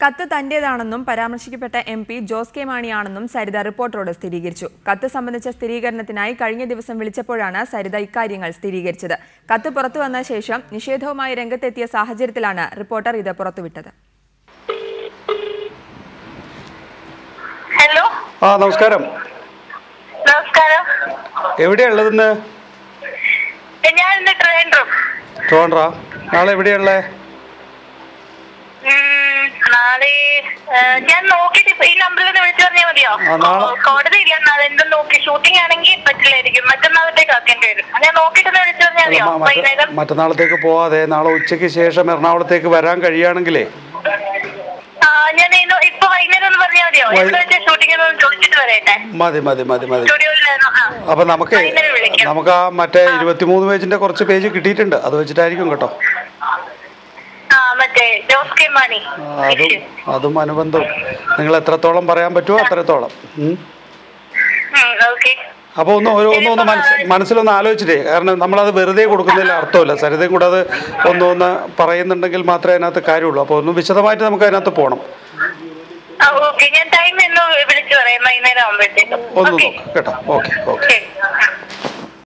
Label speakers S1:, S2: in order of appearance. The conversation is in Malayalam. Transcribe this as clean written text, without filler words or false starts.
S1: കത്ത് തന്റേതാണെന്നും പരാമർശിക്കപ്പെട്ട MP ജോസ് കെ മാണിയാണെന്നും സരിത റിപ്പോർട്ടറോട് സ്ഥിരീകരിച്ചു. കത്ത് സംബന്ധിച്ച സ്ഥിരീകരണത്തിനായി കഴിഞ്ഞ ദിവസം വിളിച്ചപ്പോഴാണ് സരിത ഇക്കാര്യങ്ങൾ സ്ഥിരീകരിച്ചത്. കത്ത് പുറത്തുവന്ന ശേഷം നിഷേധവുമായി രംഗത്തെത്തിയ സാഹചര്യത്തിലാണ് റിപ്പോർട്ടർ ഇത് പുറത്തുവിട്ടത്.
S2: ഹലോ.
S3: നമസ്കാരം.
S2: നമസ്കാരം.
S3: എവിടെയുള്ളതെന്ന്?
S2: ഞാൻ
S3: ട്രിവാൻഡ്രം. നാളെ എവിടെയുള്ളേ?
S2: നാളെ ഞാൻ നോക്കിട്ട് ഈ നമ്പറിൽ നിന്ന് വിളിച്ചു പറഞ്ഞാൽ മതിയോ? കോടതി ഇല്ല, എന്തും നോക്കി ഷൂട്ടിംഗ് ആണെങ്കിൽ പറ്റില്ലായിരിക്കും. മറ്റന്നാളത്തേക്ക് ആക്കേണ്ടി വരും. ഞാൻ നോക്കിട്ട് വിളിച്ചു പറഞ്ഞാൽ മതിയോ? വൈകുന്നേരം
S3: മറ്റന്നാളത്തേക്ക് പോവാതെ നാളെ ഉച്ചയ്ക്ക് ശേഷം എറണാകുളത്തേക്ക് വരാൻ കഴിയുകയാണെങ്കിലേ
S2: ഞാൻ ഇപ്പൊ വൈകുന്നേരം ഒന്ന് പറഞ്ഞാൽ മതിയോ? എവിടെ വെച്ച ഷൂട്ടിംഗ് ചോദിച്ചിട്ട് വരട്ടെ.
S3: മതി. അപ്പൊ നമുക്ക് ആ മറ്റേ 23 പേജിന്റെ കുറച്ച് പേജ് കിട്ടിയിട്ടുണ്ട്, അത് വെച്ചിട്ടായിരിക്കും കേട്ടോ. അതും അനുബന്ധവും നിങ്ങൾ എത്രത്തോളം പറയാൻ പറ്റുമോ അത്രത്തോളം. അപ്പൊ ഒന്ന് മനസ്സിലൊന്ന് ആലോചിച്ചിട്ടേ, കാരണം നമ്മളത് വെറുതെ കൊടുക്കുന്നതിൽ അർത്ഥമില്ല. സരിതയും കൂടെ അത് ഒന്ന് പറയുന്നുണ്ടെങ്കിൽ മാത്രമേ അതിനകത്ത് കാര്യമുള്ളൂ. അപ്പൊ ഒന്ന് വിശദമായിട്ട് നമുക്ക് അതിനകത്ത് പോകണം.
S2: ഞാൻ ടൈം വിളിച്ചു പറയാം വൈകുന്നേരം ആവുമ്പോഴത്തേക്കും.
S3: ഒന്ന് നോക്കാം കേട്ടോ. ഓക്കെ.